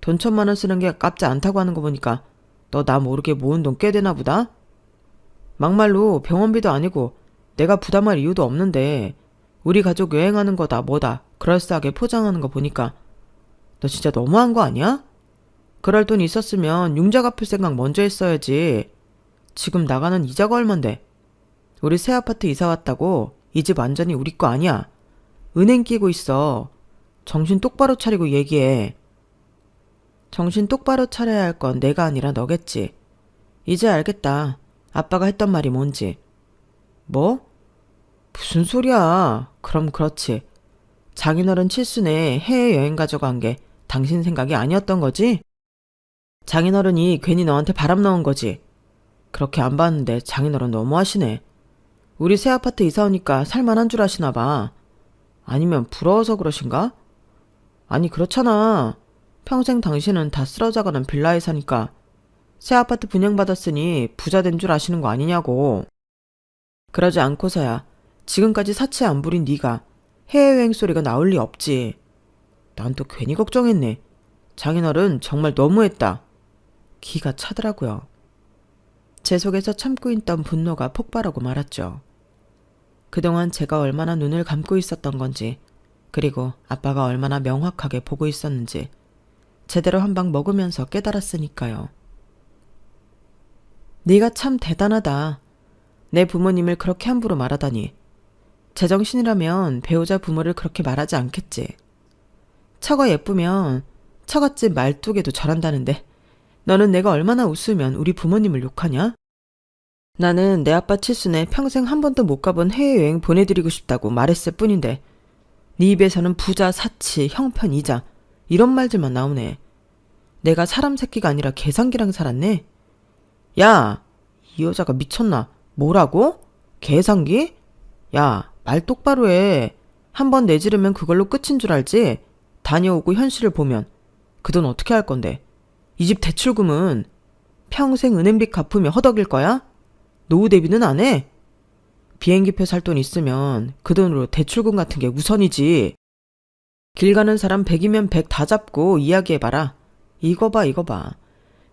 돈 1,000만 원 쓰는 게 아깝지 않다고 하는 거 보니까 너 나 모르게 모은 돈 꽤 되나 보다? 막말로 병원비도 아니고 내가 부담할 이유도 없는데 우리 가족 여행하는 거다 뭐다 그럴싸하게 포장하는 거 보니까 너 진짜 너무한 거 아니야? 그럴 돈 있었으면 융자 갚을 생각 먼저 했어야지. 지금 나가는 이자가 얼만데. 우리 새 아파트 이사 왔다고 이 집 완전히 우리 거 아니야. 은행 끼고 있어. 정신 똑바로 차리고 얘기해. 정신 똑바로 차려야 할 건 내가 아니라 너겠지. 이제 알겠다. 아빠가 했던 말이 뭔지. 뭐? 무슨 소리야. 그럼 그렇지. 장인어른 칠순에 해외여행 가져간 게 당신 생각이 아니었던 거지? 장인어른이 괜히 너한테 바람 넣은 거지. 그렇게 안 봤는데 장인어른 너무하시네. 우리 새 아파트 이사 오니까 살만한 줄 아시나 봐. 아니면 부러워서 그러신가? 아니 그렇잖아. 평생 당신은 다 쓰러져가는 빌라에 사니까 새 아파트 분양받았으니 부자 된 줄 아시는 거 아니냐고. 그러지 않고서야 지금까지 사치 안 부린 네가 해외여행 소리가 나올 리 없지. 난 또 괜히 걱정했네. 장인어른 정말 너무했다. 기가 차더라고요. 제 속에서 참고 있던 분노가 폭발하고 말았죠. 그동안 제가 얼마나 눈을 감고 있었던 건지, 그리고 아빠가 얼마나 명확하게 보고 있었는지 제대로 한 방 먹으면서 깨달았으니까요. 네가 참 대단하다. 내 부모님을 그렇게 함부로 말하다니. 제정신이라면 배우자 부모를 그렇게 말하지 않겠지. 처가 예쁘면 처갓집 말뚝에도 잘한다는데 너는 내가 얼마나 웃으면 우리 부모님을 욕하냐? 나는 내 아빠 칠순에 평생 한 번도 못 가본 해외여행 보내드리고 싶다고 말했을 뿐인데 네 입에서는 부자, 사치, 형편, 이자 이런 말들만 나오네. 내가 사람 새끼가 아니라 계산기랑 살았네. 야, 이 여자가 미쳤나? 뭐라고? 계산기? 야, 말 똑바로 해. 한 번 내지르면 그걸로 끝인 줄 알지? 다녀오고 현실을 보면 그 돈 어떻게 할 건데? 이 집 대출금은 평생 은행빚 갚으며 허덕일 거야? 노후 대비는 안 해? 비행기표 살 돈 있으면 그 돈으로 대출금 같은 게 우선이지. 길 가는 사람 100이면 100 다 잡고 이야기해봐라. 이거 봐 이거 봐.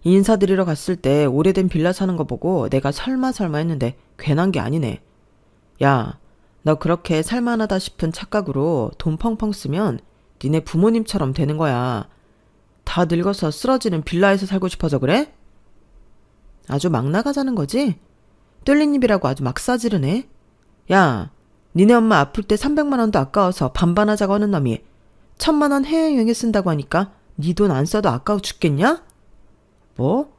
인사드리러 갔을 때 오래된 빌라 사는 거 보고 내가 설마 했는데 괜한 게 아니네. 야, 너 그렇게 살만하다 싶은 착각으로 돈 펑펑 쓰면 니네 부모님처럼 되는 거야. 다 늙어서 쓰러지는 빌라에서 살고 싶어서 그래? 아주 막 나가자는 거지? 뚫린 입이라고 아주 막 싸지르네. 야, 니네 엄마 아플 때 300만 원도 아까워서 반반하자고 하는 놈이 1000만 원 해외여행에 쓴다고 하니까 니 돈 안 써도 아까워 죽겠냐? 뭐?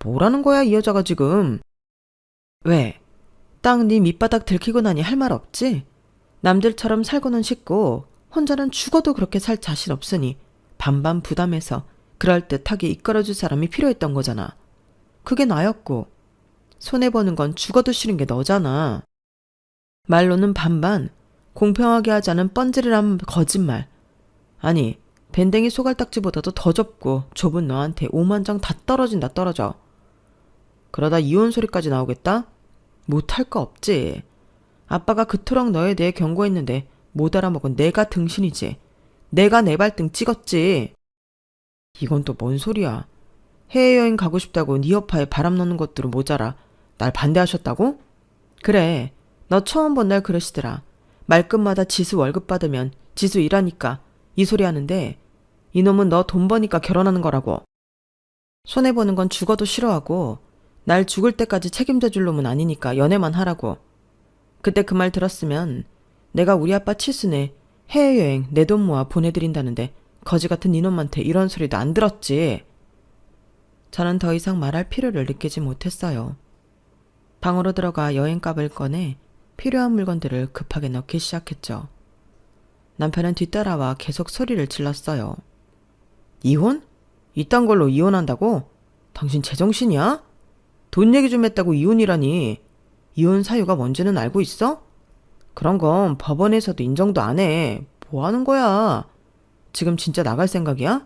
뭐라는 거야 이 여자가 지금. 왜? 딱 네 밑바닥 들키고 나니 할 말 없지? 남들처럼 살고는 싶고 혼자는 죽어도 그렇게 살 자신 없으니 반반 부담해서 그럴듯하게 이끌어줄 사람이 필요했던 거잖아. 그게 나였고 손해보는 건 죽어도 싫은 게 너잖아. 말로는 반반, 공평하게 하자는 뻔질이란 거짓말. 아니, 밴댕이 소갈딱지보다도 더 좁고 좁은 너한테 5만 장 다 떨어진다 떨어져. 그러다 이혼 소리까지 나오겠다? 못할 거 없지. 아빠가 그토록 너에 대해 경고했는데 못 알아먹은 내가 등신이지. 내가 내 발등 찍었지. 이건 또 뭔 소리야. 해외여행 가고 싶다고 네 여파에 바람 넣는 것들은 모자라 날 반대하셨다고? 그래, 너 처음 본 날 그러시더라. 말끝마다 지수 월급 받으면 지수 일하니까 이 소리 하는데 이놈은 너 돈 버니까 결혼하는 거라고. 손해보는 건 죽어도 싫어하고 날 죽을 때까지 책임져 줄 놈은 아니니까 연애만 하라고. 그때 그 말 들었으면 내가 우리 아빠 칠순에 해외여행 내 돈 모아 보내드린다는데 거지 같은 이놈한테 이런 소리도 안 들었지. 저는 더 이상 말할 필요를 느끼지 못했어요. 방으로 들어가 여행값을 꺼내 필요한 물건들을 급하게 넣기 시작했죠. 남편은 뒤따라와 계속 소리를 질렀어요. 이혼? 이딴 걸로 이혼한다고? 당신 제정신이야? 돈 얘기 좀 했다고 이혼이라니. 이혼 사유가 뭔지는 알고 있어? 그런 건 법원에서도 인정도 안 해. 뭐 하는 거야? 지금 진짜 나갈 생각이야?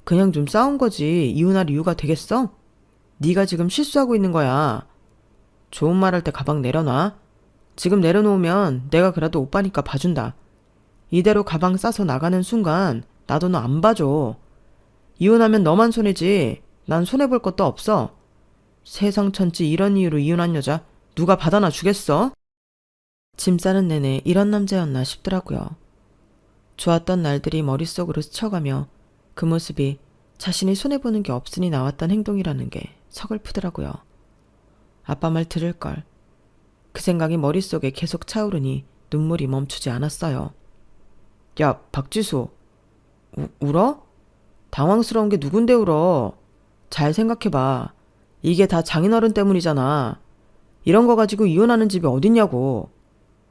그냥 좀 싸운 거지 이혼할 이유가 되겠어? 네가 지금 실수하고 있는 거야. 좋은 말 할 때 가방 내려놔. 지금 내려놓으면 내가 그래도 오빠니까 봐준다. 이대로 가방 싸서 나가는 순간 나도 너 안 봐줘. 이혼하면 너만 손해지. 난 손해볼 것도 없어. 세상 천지 이런 이유로 이혼한 여자 누가 받아나 주겠어? 짐 싸는 내내 이런 남자였나 싶더라고요. 좋았던 날들이 머릿속으로 스쳐가며 그 모습이 자신이 손해보는 게 없으니 나왔던 행동이라는 게 서글프더라고요. 아빠 말 들을걸. 그 생각이 머릿속에 계속 차오르니 눈물이 멈추지 않았어요. 야, 박지수. 울어? 당황스러운 게 누군데 울어? 잘 생각해봐. 이게 다 장인어른 때문이잖아. 이런 거 가지고 이혼하는 집이 어딨냐고.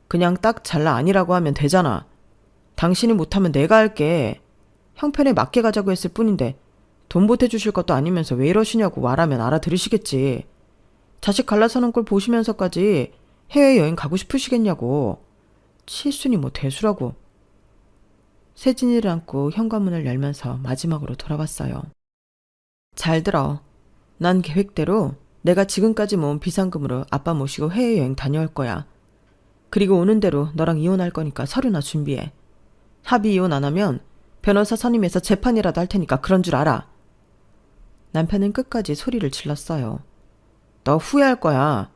그냥 딱 잘라 아니라고 하면 되잖아. 당신이 못하면 내가 할게. 형편에 맞게 가자고 했을 뿐인데 돈 보태주실 것도 아니면서 왜 이러시냐고 말하면 알아들으시겠지. 자식 갈라서는 꼴 보시면서까지 해외여행 가고 싶으시겠냐고. 칠순이 뭐 대수라고. 세진이를 안고 현관문을 열면서 마지막으로 돌아봤어요. 잘 들어. 난 계획대로 내가 지금까지 모은 비상금으로 아빠 모시고 해외여행 다녀올 거야. 그리고 오는 대로 너랑 이혼할 거니까 서류나 준비해. 합의 이혼 안 하면 변호사 선임해서 재판이라도 할 테니까 그런 줄 알아. 남편은 끝까지 소리를 질렀어요. 너 후회할 거야.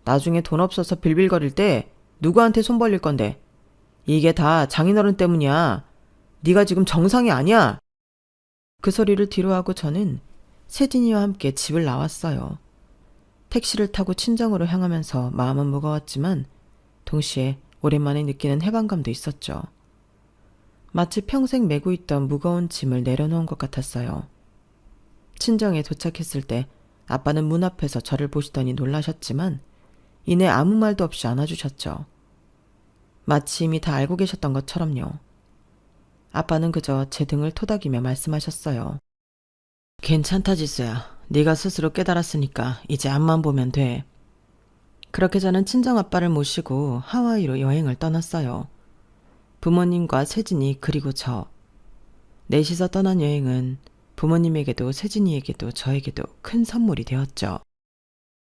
나중에 돈 없어서 빌빌거릴 때 누구한테 손 벌릴 건데. 이게 다 장인어른 때문이야. 네가 지금 정상이 아니야. 그 소리를 뒤로하고 저는 세진이와 함께 집을 나왔어요. 택시를 타고 친정으로 향하면서 마음은 무거웠지만 동시에 오랜만에 느끼는 해방감도 있었죠. 마치 평생 메고 있던 무거운 짐을 내려놓은 것 같았어요. 친정에 도착했을 때 아빠는 문 앞에서 저를 보시더니 놀라셨지만 이내 아무 말도 없이 안아주셨죠. 마치 이미 다 알고 계셨던 것처럼요. 아빠는 그저 제 등을 토닥이며 말씀하셨어요. 괜찮다 지수야. 네가 스스로 깨달았으니까 이제 앞만 보면 돼. 그렇게 저는 친정아빠를 모시고 하와이로 여행을 떠났어요. 부모님과 세진이 그리고 저. 넷이서 떠난 여행은 부모님에게도 세진이에게도 저에게도 큰 선물이 되었죠.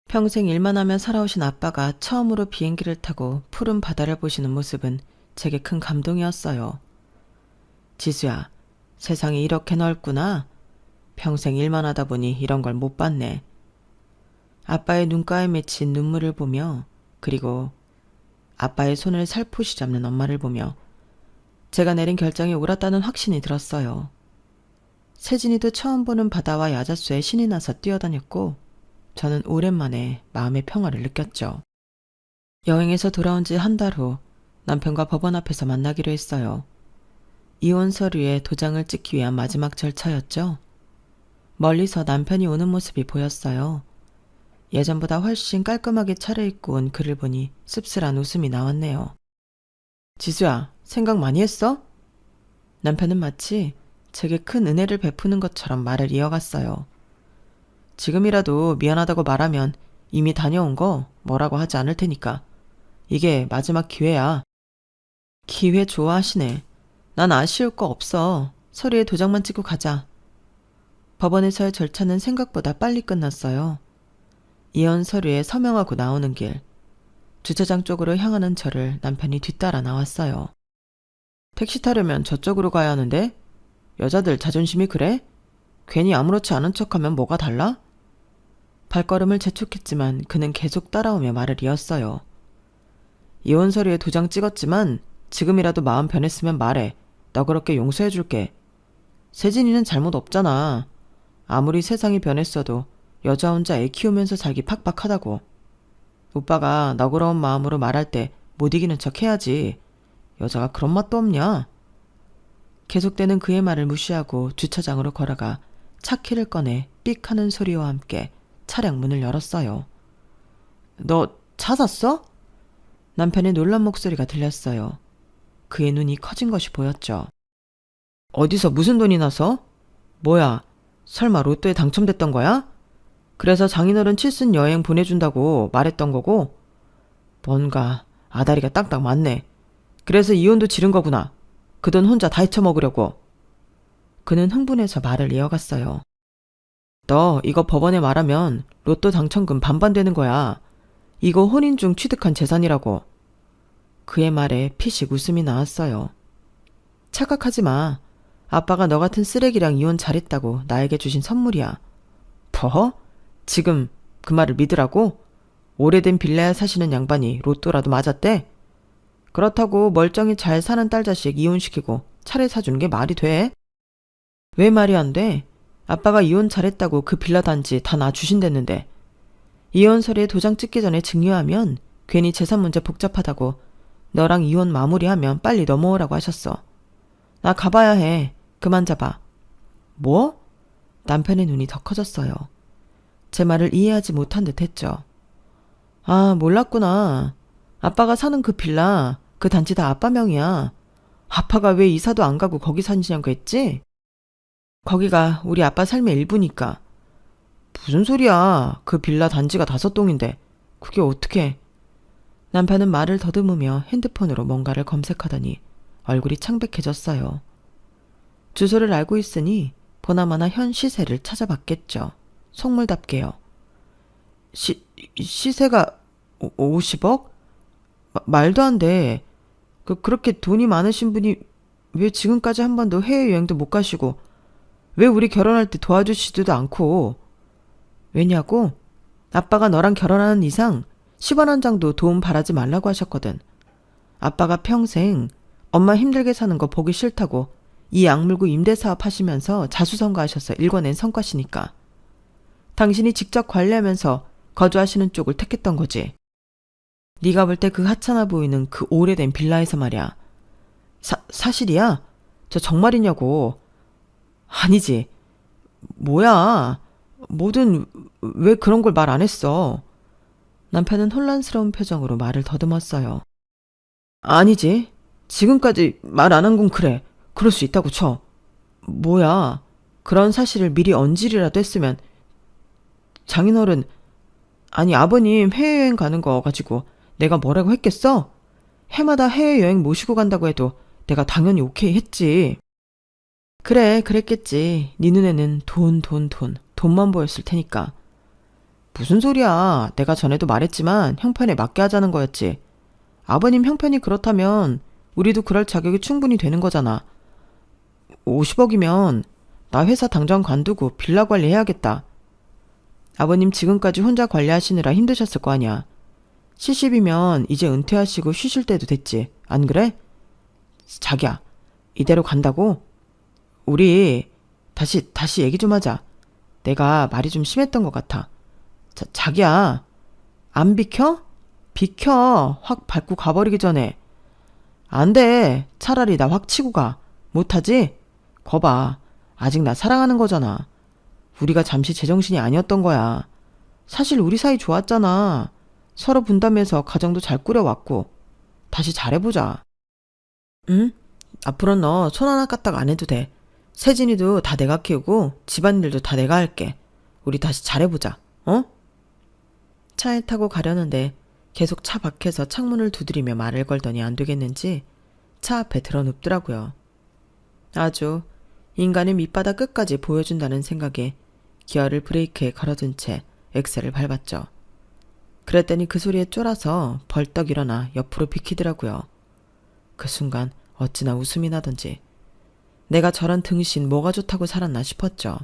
평생 일만 하며 살아오신 아빠가 처음으로 비행기를 타고 푸른 바다를 보시는 모습은 제게 큰 감동이었어요. 지수야, 세상이 이렇게 넓구나. 평생 일만 하다 보니 이런 걸 못 봤네. 아빠의 눈가에 맺힌 눈물을 보며 그리고 아빠의 손을 살포시 잡는 엄마를 보며 제가 내린 결정이 옳았다는 확신이 들었어요. 세진이도 처음 보는 바다와 야자수에 신이 나서 뛰어다녔고 저는 오랜만에 마음의 평화를 느꼈죠. 여행에서 돌아온 지 한 달 후 남편과 법원 앞에서 만나기로 했어요. 이혼 서류에 도장을 찍기 위한 마지막 절차였죠. 멀리서 남편이 오는 모습이 보였어요. 예전보다 훨씬 깔끔하게 차려입고 온 그를 보니 씁쓸한 웃음이 나왔네요. 지수야, 생각 많이 했어? 남편은 마치 제게 큰 은혜를 베푸는 것처럼 말을 이어갔어요. 지금이라도 미안하다고 말하면 이미 다녀온 거 뭐라고 하지 않을 테니까. 이게 마지막 기회야. 기회 좋아하시네. 난 아쉬울 거 없어. 서류에 도장만 찍고 가자. 법원에서의 절차는 생각보다 빨리 끝났어요. 이혼 서류에 서명하고 나오는 길. 주차장 쪽으로 향하는 저를 남편이 뒤따라 나왔어요. 택시 타려면 저쪽으로 가야 하는데? 여자들 자존심이 그래? 괜히 아무렇지 않은 척하면 뭐가 달라? 발걸음을 재촉했지만 그는 계속 따라오며 말을 이었어요. 이혼 서류에 도장 찍었지만 지금이라도 마음 변했으면 말해. 너 그렇게 용서해줄게. 세진이는 잘못 없잖아. 아무리 세상이 변했어도 여자 혼자 애 키우면서 살기 팍팍하다고. 오빠가 너그러운 마음으로 말할 때 못 이기는 척 해야지. 여자가 그런 맛도 없냐? 계속되는 그의 말을 무시하고 주차장으로 걸어가 차 키를 꺼내 삑 하는 소리와 함께 차량 문을 열었어요. 너 차 샀어? 남편의 놀란 목소리가 들렸어요. 그의 눈이 커진 것이 보였죠. 어디서 무슨 돈이 나서? 뭐야, 설마 로또에 당첨됐던 거야? 그래서 장인어른 칠순 여행 보내준다고 말했던 거고? 뭔가 아다리가 딱딱 맞네. 그래서 이혼도 지른 거구나. 그 돈 혼자 다 헤쳐먹으려고. 그는 흥분해서 말을 이어갔어요. 너 이거 법원에 말하면 로또 당첨금 반반 되는 거야. 이거 혼인 중 취득한 재산이라고. 그의 말에 피식 웃음이 나왔어요. 착각하지 마. 아빠가 너 같은 쓰레기랑 이혼 잘했다고 나에게 주신 선물이야. 뭐? 지금 그 말을 믿으라고? 오래된 빌라에 사시는 양반이 로또라도 맞았대? 그렇다고 멀쩡히 잘 사는 딸 자식 이혼시키고 차를 사주는 게 말이 돼? 왜 말이 안 돼? 아빠가 이혼 잘했다고 그 빌라 단지 다 나 주신댔는데. 이혼 서류에 도장 찍기 전에 증여하면 괜히 재산 문제 복잡하다고 너랑 이혼 마무리하면 빨리 넘어오라고 하셨어. 나 가봐야 해. 그만 잡아. 뭐? 남편의 눈이 더 커졌어요. 제 말을 이해하지 못한 듯 했죠. 아, 몰랐구나. 아빠가 사는 그 빌라, 그 단지 다 아빠 명이야. 아빠가 왜 이사도 안 가고 거기 사시냐고 했지? 거기가 우리 아빠 삶의 일부니까. 무슨 소리야. 그 빌라 단지가 5동인데. 그게 어떻게. 남편은 말을 더듬으며 핸드폰으로 뭔가를 검색하더니 얼굴이 창백해졌어요. 주소를 알고 있으니 보나마나 현 시세를 찾아봤겠죠. 속물답게요. 시세가 50억? 말도 안 돼. 그렇게 돈이 많으신 분이 왜 지금까지 한 번도 해외여행도 못 가시고 왜 우리 결혼할 때 도와주시지도 않고. 왜냐고? 아빠가 너랑 결혼하는 이상 10원 한 장도 도움 바라지 말라고 하셨거든. 아빠가 평생 엄마 힘들게 사는 거 보기 싫다고 이 약물고 임대사업 하시면서 자수성가하셔서 일궈낸 성과시니까. 당신이 직접 관리하면서 거주하시는 쪽을 택했던 거지. 네가 볼 때 그 하찮아 보이는 그 오래된 빌라에서 말이야. 사실이야? 저 정말이냐고. 아니지. 뭐야. 뭐든 왜 그런 걸 말 안 했어. 남편은 혼란스러운 표정으로 말을 더듬었어요. 아니지. 지금까지 말 안 한 건 그래. 그럴 수 있다고 쳐. 뭐야. 그런 사실을 미리 언질이라도 했으면. 장인어른, 아니 아버님 해외여행 가는 거 가지고 내가 뭐라고 했겠어? 해마다 해외여행 모시고 간다고 해도 내가 당연히 오케이 했지. 그래, 그랬겠지. 네 눈에는 돈만 보였을 테니까. 무슨 소리야. 내가 전에도 말했지만 형편에 맞게 하자는 거였지. 아버님 형편이 그렇다면 우리도 그럴 자격이 충분히 되는 거잖아. 50억이면 나 회사 당장 관두고 빌라 관리해야겠다. 아버님 지금까지 혼자 관리하시느라 힘드셨을 거 아니야. 70이면 이제 은퇴하시고 쉬실 때도 됐지. 안 그래? 자기야, 이대로 간다고? 우리 다시 얘기 좀 하자. 내가 말이 좀 심했던 것 같아. 자기야, 안 비켜? 비켜. 확 밟고 가버리기 전에. 안 돼. 차라리 나 확 치고 가. 못하지? 거봐. 아직 나 사랑하는 거잖아. 우리가 잠시 제정신이 아니었던 거야. 사실 우리 사이 좋았잖아. 서로 분담해서 가정도 잘 꾸려왔고. 다시 잘해보자. 응? 앞으로 너 손 하나 까딱 안 해도 돼. 세진이도 다 내가 키우고 집안일도 다 내가 할게. 우리 다시 잘해보자. 어? 차에 타고 가려는데 계속 차 밖에서 창문을 두드리며 말을 걸더니 안 되겠는지 차 앞에 들어 눕더라고요. 아주 인간의 밑바닥 끝까지 보여준다는 생각에 기어를 브레이크에 걸어둔 채 엑셀을 밟았죠. 그랬더니 그 소리에 쫄아서 벌떡 일어나 옆으로 비키더라고요. 그 순간 어찌나 웃음이 나던지 내가 저런 등신 뭐가 좋다고 살았나 싶었죠.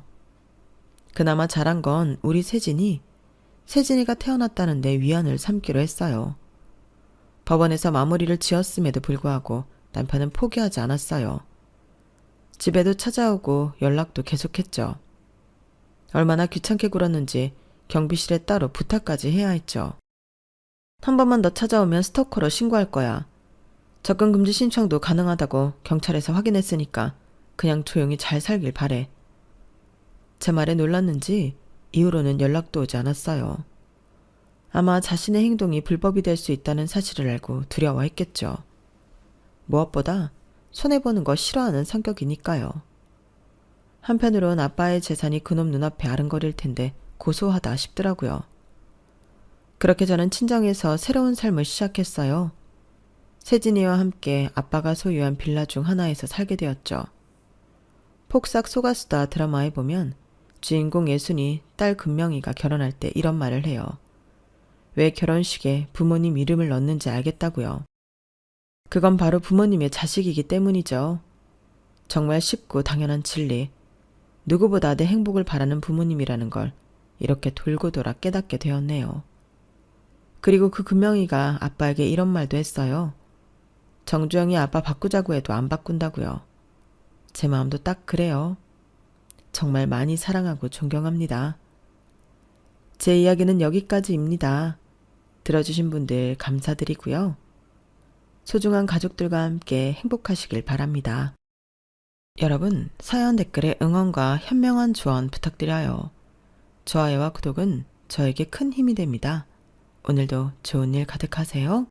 그나마 잘한 건 우리 세진이가 태어났다는데 위안을 삼기로 했어요. 법원에서 마무리를 지었음에도 불구하고 남편은 포기하지 않았어요. 집에도 찾아오고 연락도 계속했죠. 얼마나 귀찮게 굴었는지 경비실에 따로 부탁까지 해야 했죠. 한 번만 더 찾아오면 스토커로 신고할 거야. 접근 금지 신청도 가능하다고 경찰에서 확인했으니까 그냥 조용히 잘 살길 바래. 제 말에 놀랐는지 이후로는 연락도 오지 않았어요. 아마 자신의 행동이 불법이 될 수 있다는 사실을 알고 두려워했겠죠. 무엇보다 손해보는 거 싫어하는 성격이니까요. 한편으론 아빠의 재산이 그놈 눈앞에 아른거릴 텐데 고소하다 싶더라고요. 그렇게 저는 친정에서 새로운 삶을 시작했어요. 세진이와 함께 아빠가 소유한 빌라 중 하나에서 살게 되었죠. 폭삭 속았수다 드라마에 보면 주인공 예순이 딸 금명이가 결혼할 때 이런 말을 해요. 왜 결혼식에 부모님 이름을 넣는지 알겠다고요. 그건 바로 부모님의 자식이기 때문이죠. 정말 쉽고 당연한 진리. 누구보다 내 행복을 바라는 부모님이라는 걸 이렇게 돌고 돌아 깨닫게 되었네요. 그리고 그 금명이가 아빠에게 이런 말도 했어요. 정주영이 아빠 바꾸자고 해도 안 바꾼다고요. 제 마음도 딱 그래요. 정말 많이 사랑하고 존경합니다. 제 이야기는 여기까지입니다. 들어주신 분들 감사드리고요. 소중한 가족들과 함께 행복하시길 바랍니다. 여러분, 사연 댓글에 응원과 현명한 조언 부탁드려요. 좋아요와 구독은 저에게 큰 힘이 됩니다. 오늘도 좋은 일 가득하세요.